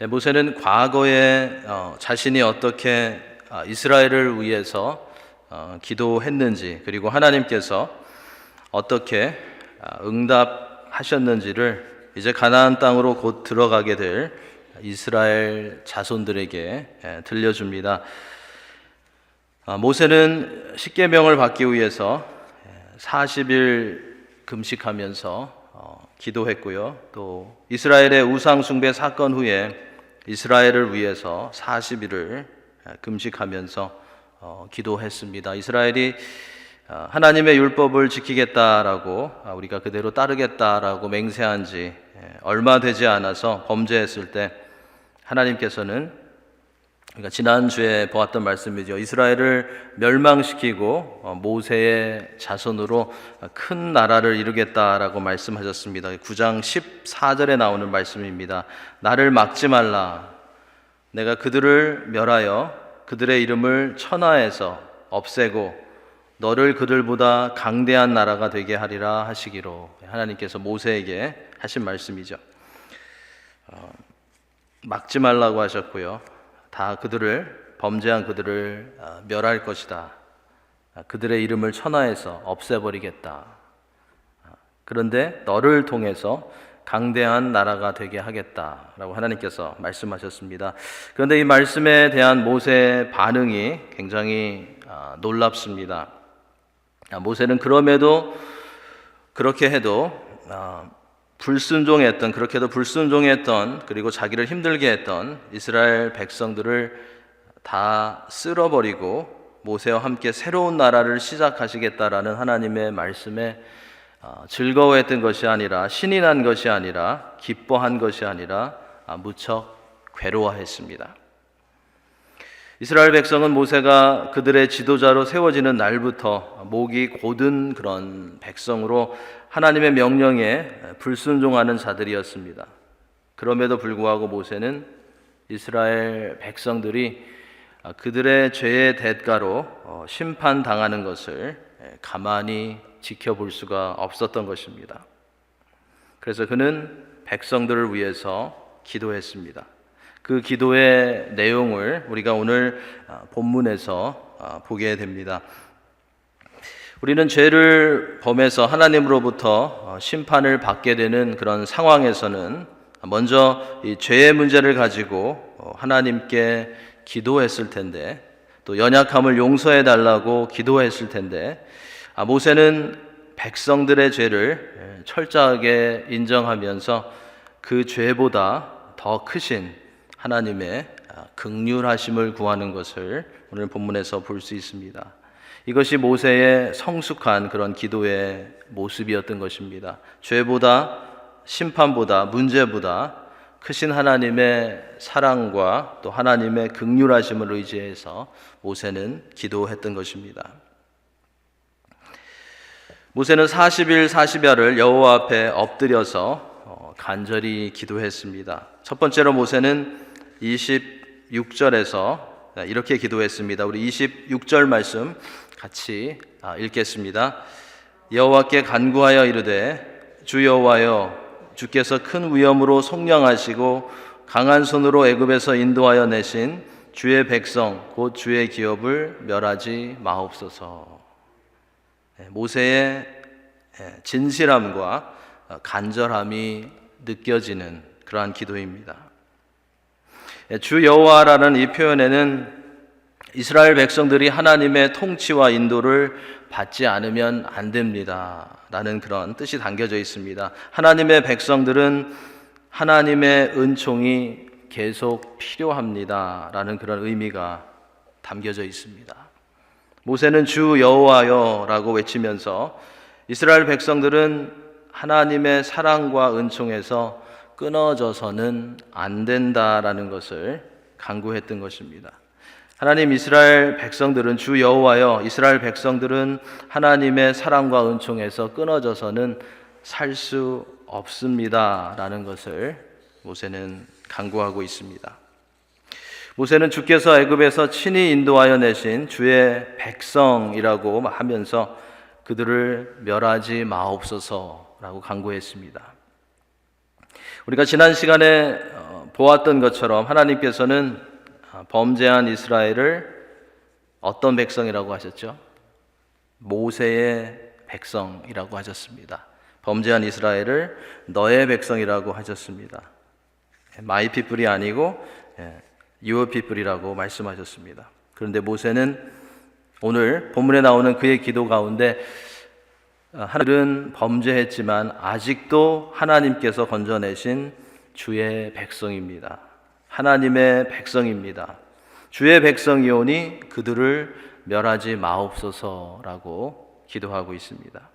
모세는 과거에 자신이 어떻게 이스라엘을 위해서 기도했는지, 그리고 하나님께서 어떻게 응답하셨는지를 이제 가나안 땅으로 곧 들어가게 될 이스라엘 자손들에게 들려줍니다. 모세는 십계명을 받기 위해서 40일 금식하면서 기도했고요. 또 이스라엘의 우상 숭배 사건 후에 이스라엘을 위해서 40일을 금식하면서 기도했습니다. 이스라엘이 하나님의 율법을 지키겠다라고, 우리가 그대로 따르겠다라고 맹세한 지 얼마 되지 않아서 범죄했을 때 하나님께서는, 그러니까 지난주에 보았던 말씀이죠. 이스라엘을 멸망시키고 모세의 자손으로 큰 나라를 이루겠다라고 말씀하셨습니다. 9장 14절에 나오는 말씀입니다. 나를 막지 말라. 내가 그들을 멸하여 그들의 이름을 천하에서 없애고 너를 그들보다 강대한 나라가 되게 하리라 하시기로, 하나님께서 모세에게 하신 말씀이죠. 막지 말라고 하셨고요. 다 그들을, 범죄한 그들을 멸할 것이다. 그들의 이름을 천하에서 없애버리겠다. 그런데 너를 통해서 강대한 나라가 되게 하겠다라고 하나님께서 말씀하셨습니다. 그런데 이 말씀에 대한 모세의 반응이 굉장히 놀랍습니다. 모세는 그럼에도, 그렇게 해도 불순종했던, 그렇게도 불순종했던, 그리고 자기를 힘들게 했던 이스라엘 백성들을 다 쓸어버리고 모세와 함께 새로운 나라를 시작하시겠다라는 하나님의 말씀에 즐거워했던 것이 아니라, 신이 난 것이 아니라, 기뻐한 것이 아니라 무척 괴로워했습니다. 이스라엘 백성은 모세가 그들의 지도자로 세워지는 날부터 목이 곧은 그런 백성으로 하나님의 명령에 불순종하는 자들이었습니다. 그럼에도 불구하고 모세는 이스라엘 백성들이 그들의 죄의 대가로 심판당하는 것을 가만히 지켜볼 수가 없었던 것입니다. 그래서 그는 백성들을 위해서 기도했습니다. 그 기도의 내용을 우리가 오늘 본문에서 보게 됩니다. 우리는 죄를 범해서 하나님으로부터 심판을 받게 되는 그런 상황에서는 먼저 이 죄의 문제를 가지고 하나님께 기도했을 텐데, 또 연약함을 용서해 달라고 기도했을 텐데, 모세는 백성들의 죄를 철저하게 인정하면서 그 죄보다 더 크신 하나님의 긍휼하심을 구하는 것을 오늘 본문에서 볼 수 있습니다. 이것이 모세의 성숙한 그런 기도의 모습이었던 것입니다. 죄보다, 심판보다, 문제보다 크신 하나님의 사랑과 또 하나님의 긍휼하심을 의지해서 모세는 기도했던 것입니다. 모세는 40일 40야를 여호와 앞에 엎드려서 간절히 기도했습니다. 첫 번째로 모세는 26절에서 이렇게 기도했습니다. 우리 26절 말씀 같이 읽겠습니다. 여호와께 간구하여 이르되 주 여호와여, 주께서 큰 위엄으로 속량하시고 강한 손으로 애굽에서 인도하여 내신 주의 백성 곧 주의 기업을 멸하지 마옵소서. 모세의 진실함과 간절함이 느껴지는 그러한 기도입니다. 주 여호와라는 이 표현에는 이스라엘 백성들이 하나님의 통치와 인도를 받지 않으면 안 됩니다 라는 그런 뜻이 담겨져 있습니다. 하나님의 백성들은 하나님의 은총이 계속 필요합니다 라는 그런 의미가 담겨져 있습니다. 모세는 주 여호와여 라고 외치면서 이스라엘 백성들은 하나님의 사랑과 은총에서 끊어져서는 안 된다라는 것을 간구했던 것입니다. 하나님, 이스라엘 백성들은, 주 여호와여, 이스라엘 백성들은 하나님의 사랑과 은총에서 끊어져서는 살 수 없습니다 라는 것을 모세는 간구하고 있습니다. 모세는 주께서 애굽에서 친히 인도하여 내신 주의 백성이라고 하면서 그들을 멸하지 마옵소서라고 간구했습니다. 우리가 지난 시간에 보았던 것처럼 하나님께서는 범죄한 이스라엘을 어떤 백성이라고 하셨죠? 모세의 백성이라고 하셨습니다. 범죄한 이스라엘을 너의 백성이라고 하셨습니다. My people이 아니고 Your people이라고 말씀하셨습니다. 그런데 모세는 오늘 본문에 나오는 그의 기도 가운데 하나님은 범죄했지만 아직도 하나님께서 건져내신 주의 백성입니다. 하나님의 백성입니다. 주의 백성이오니 그들을 멸하지 마옵소서라고 기도하고 있습니다.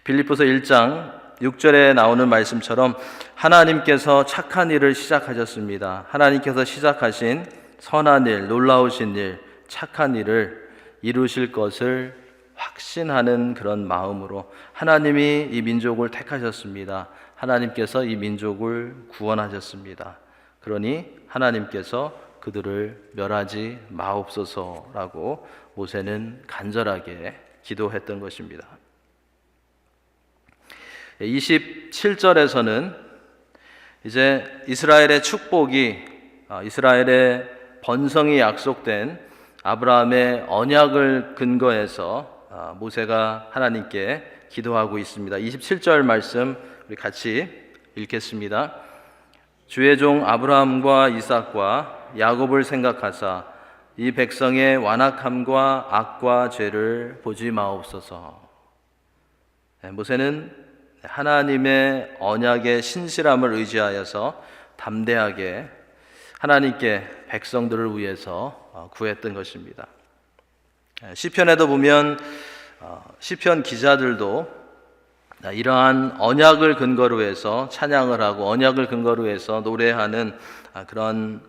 빌립보서 1장 6절에 나오는 말씀처럼 하나님께서 착한 일을 시작하셨습니다. 하나님께서 시작하신 선한 일, 놀라우신 일, 착한 일을 이루실 것을 확신하는 그런 마음으로 하나님이 이 민족을 택하셨습니다. 하나님께서 이 민족을 구원하셨습니다. 그러니 하나님께서 그들을 멸하지 마옵소서라고 모세는 간절하게 기도했던 것입니다. 27절에서는 이제 이스라엘의 축복이, 이스라엘의 번성이 약속된 아브라함의 언약을 근거해서 모세가 하나님께 기도하고 있습니다. 27절 말씀 우리 같이 읽겠습니다. 주의 종 아브라함과 이삭과 야곱을 생각하사 이 백성의 완악함과 악과 죄를 보지 마옵소서. 모세는 하나님의 언약의 신실함을 의지하여서 담대하게 하나님께 백성들을 위해서 구했던 것입니다. 시편에도 보면 시편 기자들도 이러한 언약을 근거로 해서 찬양을 하고 언약을 근거로 해서 노래하는 그런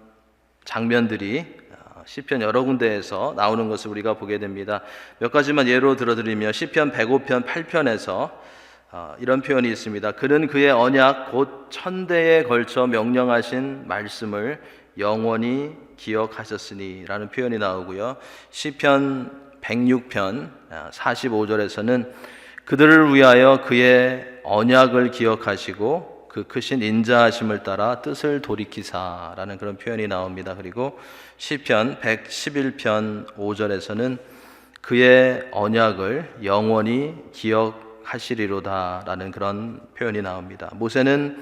장면들이 시편 여러 군데에서 나오는 것을 우리가 보게 됩니다. 몇 가지만 예로 들어드리면 시편 105편 8편에서 이런 표현이 있습니다. 그는 그의 언약 곧 1000대에 걸쳐 명령하신 말씀을 영원히 기억하셨으니 라는 표현이 나오고요. 시편 106편 45절에서는 그들을 위하여 그의 언약을 기억하시고 그 크신 인자하심을 따라 뜻을 돌이키사 라는 그런 표현이 나옵니다. 그리고 시편 111편 5절에서는 그의 언약을 영원히 기억하시리로다 라는 그런 표현이 나옵니다. 모세는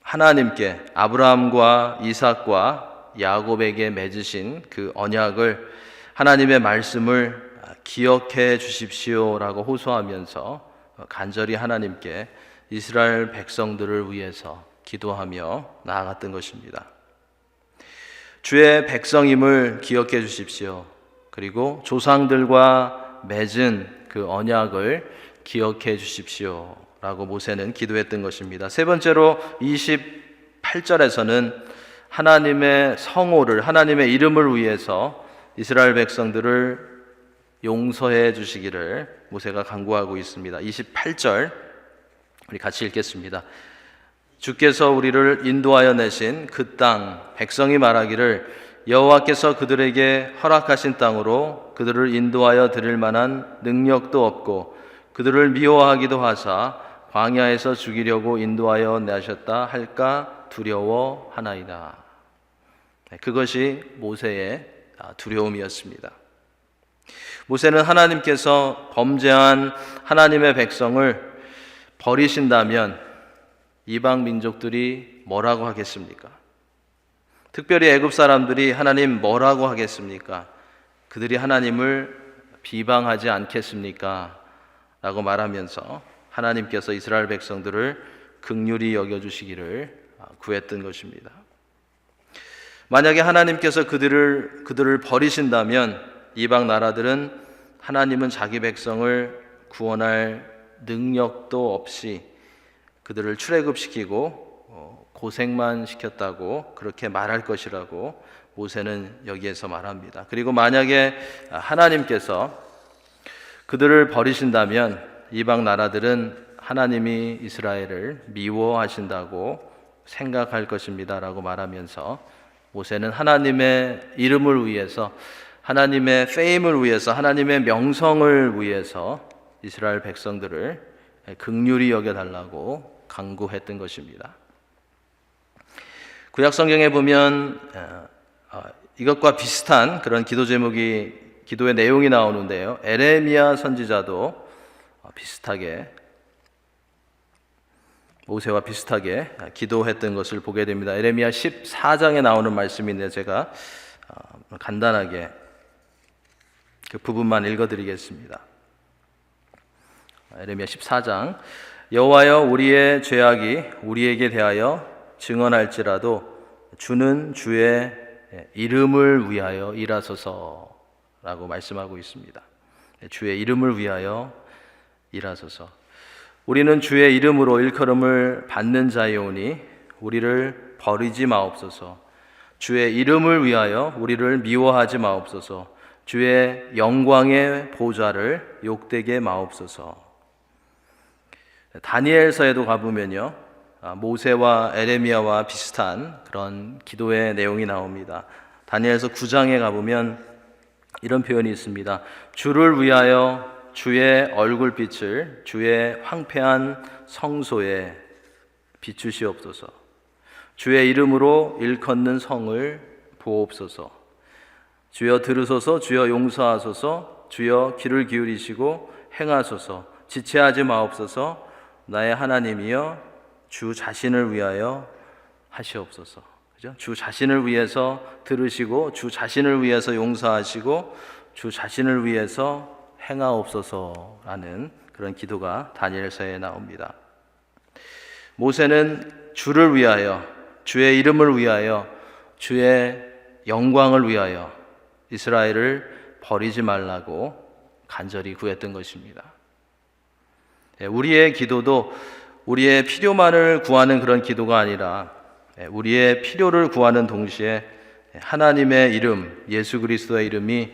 하나님께 아브라함과 이삭과 야곱에게 맺으신 그 언약을 하나님의 말씀을 기억해 주십시오라고 호소하면서 간절히 하나님께 이스라엘 백성들을 위해서 기도하며 나아갔던 것입니다. 주의 백성임을 기억해 주십시오. 그리고 조상들과 맺은 그 언약을 기억해 주십시오 라고 모세는 기도했던 것입니다. 세 번째로 28절에서는 하나님의 성호를, 하나님의 이름을 위해서 이스라엘 백성들을 용서해 주시기를 모세가 간구하고 있습니다. 28절 우리 같이 읽겠습니다. 주께서 우리를 인도하여 내신 그 땅, 백성이 말하기를 여호와께서 그들에게 허락하신 땅으로 그들을 인도하여 드릴 만한 능력도 없고 그들을 미워하기도 하사 광야에서 죽이려고 인도하여 내셨다 할까 두려워하나이다. 그것이 모세의 두려움이었습니다. 모세는 하나님께서 범죄한 하나님의 백성을 버리신다면 이방 민족들이 뭐라고 하겠습니까? 특별히 애굽 사람들이 하나님 뭐라고 하겠습니까? 그들이 하나님을 비방하지 않겠습니까? 라고 말하면서 하나님께서 이스라엘 백성들을 긍휼히 여겨주시기를 구했던 것입니다. 만약에 하나님께서 그들을 버리신다면 이방 나라들은 하나님은 자기 백성을 구원할 능력도 없이 그들을 출애굽시키고 고생만 시켰다고 그렇게 말할 것이라고 모세는 여기에서 말합니다. 그리고 만약에 하나님께서 그들을 버리신다면 이방 나라들은 하나님이 이스라엘을 미워하신다고 생각할 것입니다 라고 말하면서 모세는 하나님의 이름을 위해서, 하나님의 페임을 위해서, 하나님의 명성을 위해서 이스라엘 백성들을 긍휼히 여겨달라고 간구했던 것입니다. 구약 성경에 보면 이것과 비슷한 그런 기도 제목이 기도의 내용이 나오는데요. 에레미야 선지자도 비슷하게 모세와 비슷하게 기도했던 것을 보게 됩니다. 에레미야 14장에 나오는 말씀인데 제가 간단하게 그 부분만 읽어드리겠습니다. 에레미야 14장 여호와여 우리의 죄악이 우리에게 대하여 증언할지라도 주는 주의 이름을 위하여 일하소서라고 말씀하고 있습니다. 주의 이름을 위하여 일하소서. 우리는 주의 이름으로 일컬음을 받는 자이오니 우리를 버리지 마옵소서. 주의 이름을 위하여 우리를 미워하지 마옵소서. 주의 영광의 보좌를 욕되게 마옵소서. 다니엘서에도 가보면요, 모세와 에레미야와 비슷한 그런 기도의 내용이 나옵니다. 다니엘서 9장에 가보면 이런 표현이 있습니다. 주를 위하여 주의 얼굴빛을 주의 황폐한 성소에 비추시옵소서. 주의 이름으로 일컫는 성을 보옵소서. 주여 들으소서. 주여 용서하소서. 주여 귀를 기울이시고 행하소서. 지체하지 마옵소서. 나의 하나님이여 주 자신을 위하여 하시옵소서. 그죠? 주 자신을 위해서 들으시고 주 자신을 위해서 용서하시고 주 자신을 위해서 행하옵소서라는 그런 기도가 다니엘서에 나옵니다. 모세는 주를 위하여 주의 이름을 위하여 주의 영광을 위하여 이스라엘을 버리지 말라고 간절히 구했던 것입니다. 우리의 기도도 우리의 필요만을 구하는 그런 기도가 아니라 우리의 필요를 구하는 동시에 하나님의 이름, 예수 그리스도의 이름이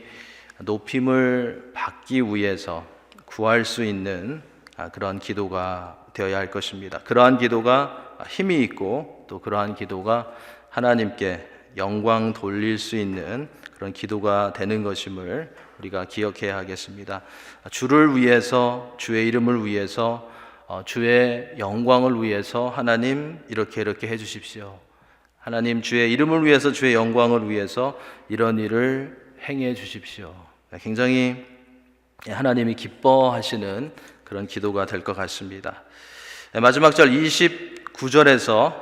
높임을 받기 위해서 구할 수 있는 그러한 기도가 되어야 할 것입니다. 그러한 기도가 힘이 있고 또 그러한 기도가 하나님께 영광 돌릴 수 있는 그런 기도가 되는 것임을 우리가 기억해야 하겠습니다. 주를 위해서, 주의 이름을 위해서, 주의 영광을 위해서 하나님 이렇게 해주십시오. 하나님 주의 이름을 위해서, 주의 영광을 위해서 이런 일을 행해 주십시오. 굉장히 하나님이 기뻐하시는 그런 기도가 될 것 같습니다. 마지막 절 29절에서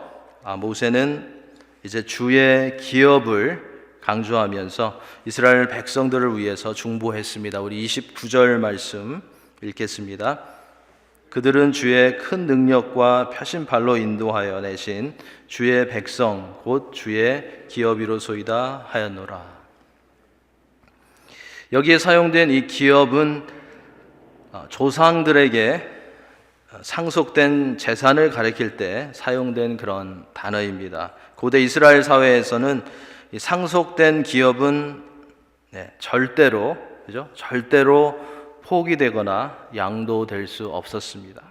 모세는 이제 주의 기업을 강조하면서 이스라엘 백성들을 위해서 중보했습니다. 우리 29절 말씀 읽겠습니다. 그들은 주의 큰 능력과 펴신발로 인도하여 내신 주의 백성 곧 주의 기업이로소이다 하였노라. 여기에 사용된 이 기업은 조상들에게 상속된 재산을 가리킬 때 사용된 그런 단어입니다. 고대 이스라엘 사회에서는 이 상속된 기업은 절대로 포기되거나 양도될 수 없었습니다.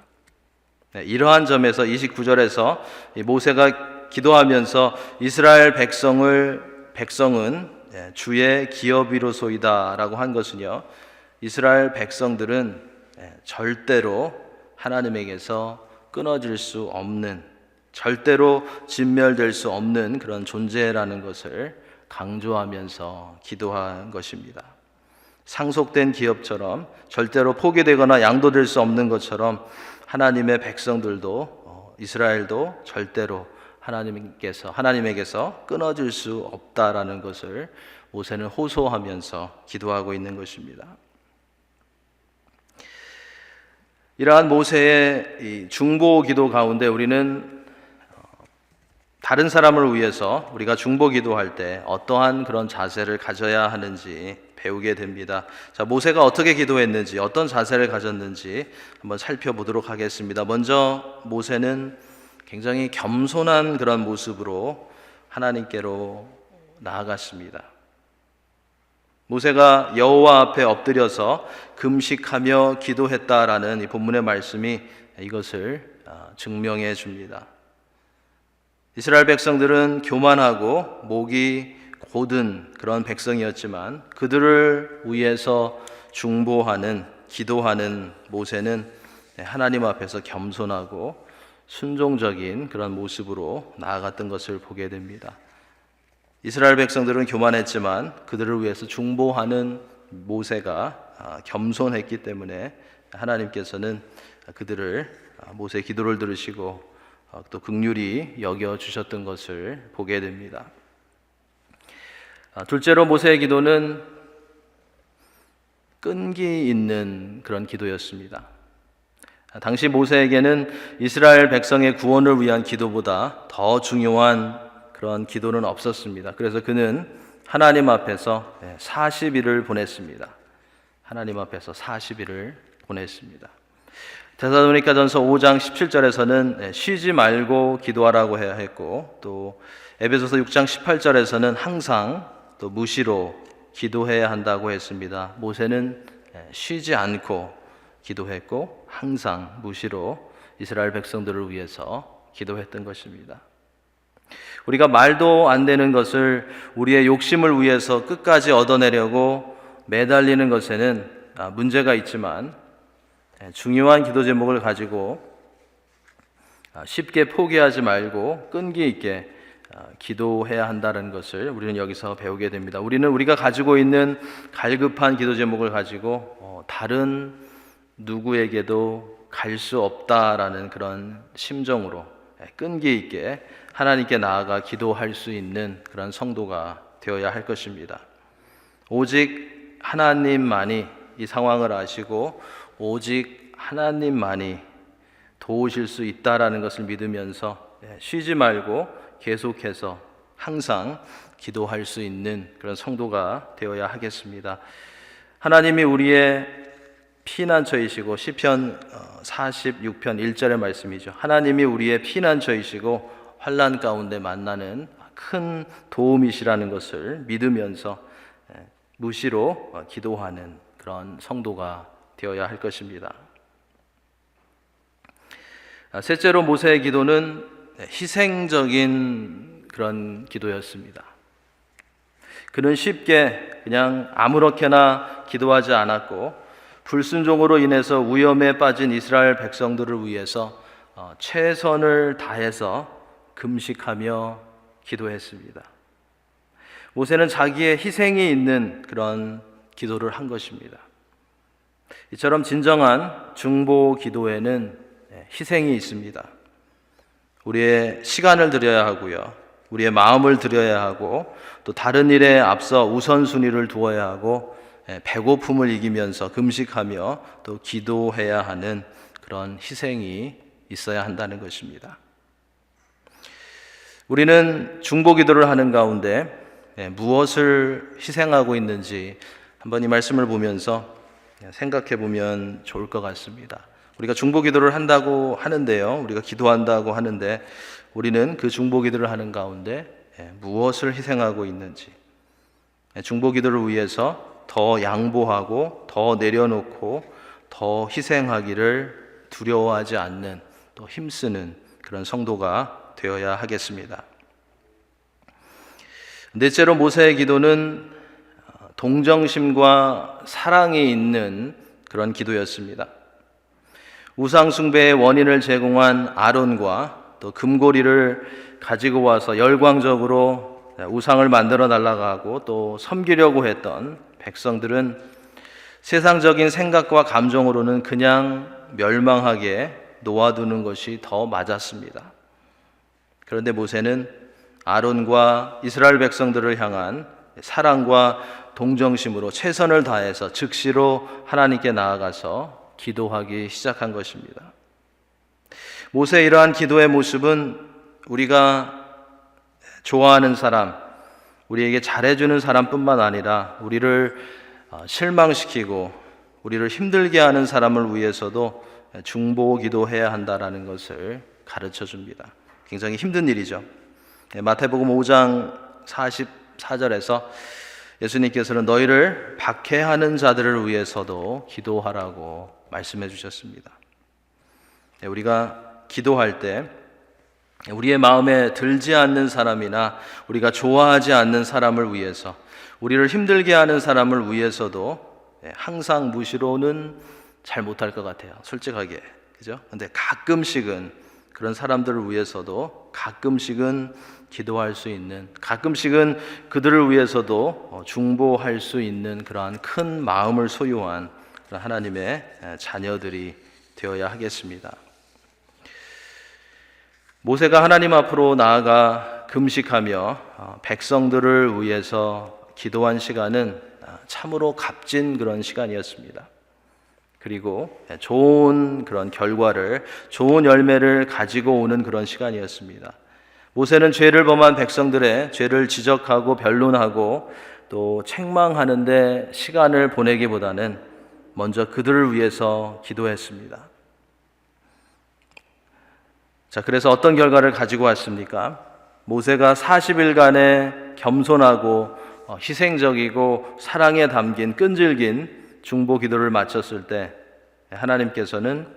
이러한 점에서 29절에서 모세가 기도하면서 이스라엘 백성은 주의 기업이로소이다 라고 한 것은요, 이스라엘 백성들은 절대로 하나님에게서 끊어질 수 없는, 절대로 진멸될 수 없는 그런 존재라는 것을 강조하면서 기도한 것입니다. 상속된 기업처럼 절대로 포기되거나 양도될 수 없는 것처럼 하나님의 백성들도 이스라엘도 절대로 하나님에게서 끊어질 수 없다라는 것을 모세는 호소하면서 기도하고 있는 것입니다. 이러한 모세의 이 중보 기도 가운데 우리는 다른 사람을 위해서 우리가 중보 기도할 때 어떠한 그런 자세를 가져야 하는지 배우게 됩니다. 자, 모세가 어떻게 기도했는지, 어떤 자세를 가졌는지 한번 살펴보도록 하겠습니다. 먼저 모세는 굉장히 겸손한 그런 모습으로 하나님께로 나아갔습니다. 모세가 여호와 앞에 엎드려서 금식하며 기도했다라는 이 본문의 말씀이 이것을 증명해 줍니다. 이스라엘 백성들은 교만하고 목이 곧은 그런 백성이었지만 그들을 위해서 중보하는, 기도하는 모세는 하나님 앞에서 겸손하고 순종적인 그런 모습으로 나아갔던 것을 보게 됩니다. 이스라엘 백성들은 교만했지만 그들을 위해서 중보하는 모세가 겸손했기 때문에 하나님께서는 그들을 모세의 기도를 들으시고 또 긍휼히 여겨주셨던 것을 보게 됩니다. 둘째로 모세의 기도는 끈기 있는 그런 기도였습니다. 당시 모세에게는 이스라엘 백성의 구원을 위한 기도보다 더 중요한 그런 기도는 없었습니다. 그래서 그는 하나님 앞에서 40일을 보냈습니다. 하나님 앞에서 40일을 보냈습니다. 데살로니가전서 5장 17절에서는 쉬지 말고 기도하라고 해야 했고, 또 에베소서 6장 18절에서는 항상 또 무시로 기도해야 한다고 했습니다. 모세는 쉬지 않고 기도했고 항상 무시로 이스라엘 백성들을 위해서 기도했던 것입니다. 우리가 말도 안 되는 것을 우리의 욕심을 위해서 끝까지 얻어내려고 매달리는 것에는 문제가 있지만, 중요한 기도 제목을 가지고 쉽게 포기하지 말고 끈기 있게 기도해야 한다는 것을 우리는 여기서 배우게 됩니다. 우리는 우리가 가지고 있는 갈급한 기도 제목을 가지고 다른 누구에게도 갈 수 없다라는 그런 심정으로 끈기 있게 하나님께 나아가 기도할 수 있는 그런 성도가 되어야 할 것입니다. 오직 하나님만이 이 상황을 아시고 오직 하나님만이 도우실 수 있다라는 것을 믿으면서 쉬지 말고 계속해서 항상 기도할 수 있는 그런 성도가 되어야 하겠습니다. 하나님이 우리의 피난처이시고, 시편 46편 1절의 말씀이죠. 하나님이 우리의 피난처이시고 환난 가운데 만나는 큰 도움이시라는 것을 믿으면서 무시로 기도하는 그런 성도가 되어야 할 것입니다. 셋째로 모세의 기도는 희생적인 그런 기도였습니다. 그는 쉽게 그냥 아무렇게나 기도하지 않았고, 불순종으로 인해서 위험에 빠진 이스라엘 백성들을 위해서 최선을 다해서 금식하며 기도했습니다. 모세는 자기의 희생이 있는 그런 기도를 한 것입니다. 이처럼 진정한 중보 기도에는 희생이 있습니다. 우리의 시간을 드려야 하고요, 우리의 마음을 드려야 하고, 또 다른 일에 앞서 우선순위를 두어야 하고, 배고픔을 이기면서 금식하며 또 기도해야 하는 그런 희생이 있어야 한다는 것입니다. 우리는 중보 기도를 하는 가운데 무엇을 희생하고 있는지 한번 이 말씀을 보면서 생각해 보면 좋을 것 같습니다. 우리가 중보 기도를 한다고 하는데요, 우리가 기도한다고 하는데 우리는 그 중보 기도를 하는 가운데 무엇을 희생하고 있는지, 중보 기도를 위해서 더 양보하고 더 내려놓고 더 희생하기를 두려워하지 않는, 또 힘쓰는 그런 성도가 되어야 하겠습니다. 넷째로 모세의 기도는 동정심과 사랑이 있는 그런 기도였습니다. 우상 숭배의 원인을 제공한 아론과 또 금고리를 가지고 와서 열광적으로 우상을 만들어 달라고 하고 또 섬기려고 했던 백성들은 세상적인 생각과 감정으로는 그냥 멸망하게 놓아두는 것이 더 맞았습니다. 그런데 모세는 아론과 이스라엘 백성들을 향한 사랑과 동정심으로 최선을 다해서 즉시로 하나님께 나아가서 기도하기 시작한 것입니다. 모세의 이러한 기도의 모습은 우리가 좋아하는 사람, 우리에게 잘해주는 사람뿐만 아니라 우리를 실망시키고 우리를 힘들게 하는 사람을 위해서도 중보 기도해야 한다는 것을 가르쳐 줍니다. 굉장히 힘든 일이죠. 마태복음 5장 44절에서 예수님께서는 너희를 박해하는 자들을 위해서도 기도하라고 말씀해 주셨습니다. 우리가 기도할 때 우리의 마음에 들지 않는 사람이나 우리가 좋아하지 않는 사람을 위해서, 우리를 힘들게 하는 사람을 위해서도 항상 무시로는 잘 못할 것 같아요. 솔직하게. 그죠? 근데 가끔씩은 그런 사람들을 위해서도 가끔씩은 기도할 수 있는, 가끔씩은 그들을 위해서도 중보할 수 있는 그러한 큰 마음을 소유한 그런 하나님의 자녀들이 되어야 하겠습니다. 모세가 하나님 앞으로 나아가 금식하며 백성들을 위해서 기도한 시간은 참으로 값진 그런 시간이었습니다. 그리고 좋은 그런 결과를, 좋은 열매를 가지고 오는 그런 시간이었습니다. 모세는 죄를 범한 백성들의 죄를 지적하고 변론하고 또 책망하는데 시간을 보내기보다는 먼저 그들을 위해서 기도했습니다. 자, 그래서 어떤 결과를 가지고 왔습니까? 모세가 40일간의 겸손하고 희생적이고 사랑에 담긴 끈질긴 중보 기도를 마쳤을 때 하나님께서는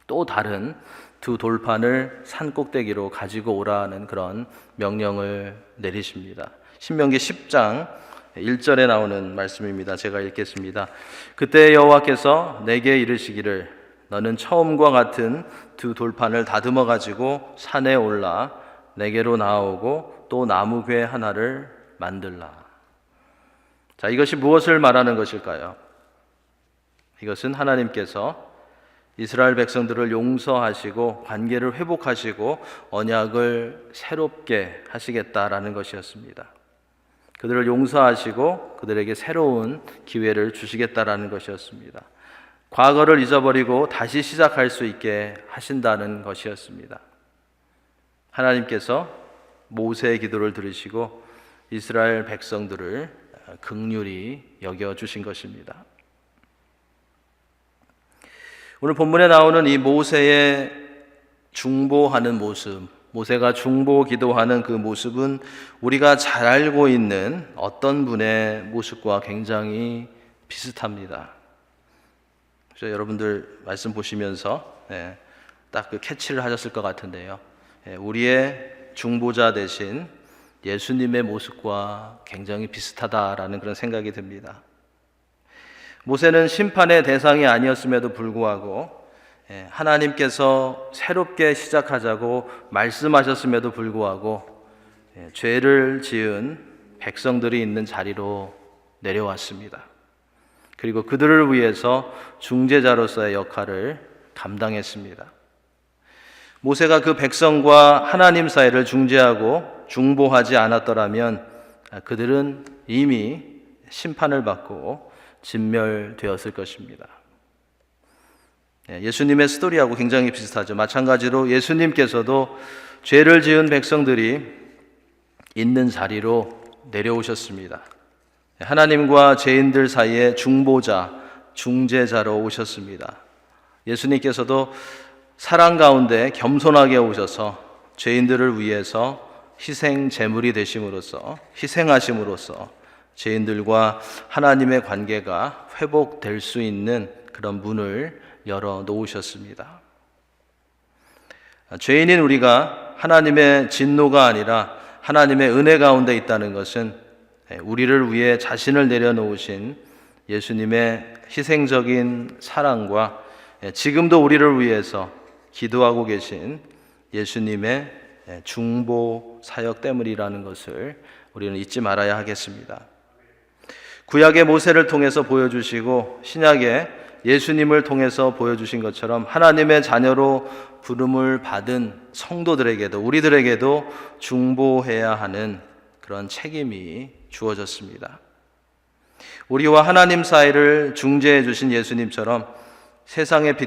또 다른 두 돌판을 산 꼭대기로 가지고 오라는 그런 명령을 내리십니다. 신명기 10장 1절에 나오는 말씀입니다. 제가 읽겠습니다. 그때 여호와께서 내게 이르시기를 너는 처음과 같은 두 돌판을 다듬어 가지고 산에 올라 내게로 나아오고 또 나무괴 하나를 만들라. 자, 이것이 무엇을 말하는 것일까요? 이것은 하나님께서 이스라엘 백성들을 용서하시고 관계를 회복하시고 언약을 새롭게 하시겠다라는 것이었습니다. 그들을 용서하시고 그들에게 새로운 기회를 주시겠다라는 것이었습니다. 과거를 잊어버리고 다시 시작할 수 있게 하신다는 것이었습니다. 하나님께서 모세의 기도를 들으시고 이스라엘 백성들을 긍휼히 여겨주신 것입니다. 오늘 본문에 나오는 이 모세의 중보하는 모습, 모세가 중보 기도하는 그 모습은 우리가 잘 알고 있는 어떤 분의 모습과 굉장히 비슷합니다. 그래서 여러분들 말씀 보시면서 딱 그 캐치를 하셨을 것 같은데요. 우리의 중보자 대신 예수님의 모습과 굉장히 비슷하다라는 그런 생각이 듭니다. 모세는 심판의 대상이 아니었음에도 불구하고 하나님께서 새롭게 시작하자고 말씀하셨음에도 불구하고 죄를 지은 백성들이 있는 자리로 내려왔습니다. 그리고 그들을 위해서 중재자로서의 역할을 감당했습니다. 모세가 그 백성과 하나님 사이를 중재하고 중보하지 않았더라면 그들은 이미 심판을 받고 진멸되었을 것입니다. 예수님의 스토리하고 굉장히 비슷하죠. 마찬가지로 예수님께서도 죄를 지은 백성들이 있는 자리로 내려오셨습니다. 하나님과 죄인들 사이의 중보자, 중재자로 오셨습니다. 예수님께서도 사랑 가운데 겸손하게 오셔서 죄인들을 위해서 희생 제물이 되심으로써, 희생하심으로써 죄인들과 하나님의 관계가 회복될 수 있는 그런 문을 열어 놓으셨습니다. 죄인인 우리가 하나님의 진노가 아니라 하나님의 은혜 가운데 있다는 것은 우리를 위해 자신을 내려놓으신 예수님의 희생적인 사랑과 지금도 우리를 위해서 기도하고 계신 예수님의 중보 사역 때문이라는 것을 우리는 잊지 말아야 하겠습니다. 구약의 모세를 통해서 보여주시고 신약의 예수님을 통해서 보여주신 것처럼 하나님의 자녀로 부름을 받은 성도들에게도, 우리들에게도 중보해야 하는 그런 책임이 주어졌습니다. 우리와 하나님 사이를 중재해 주신 예수님처럼 세상의 빛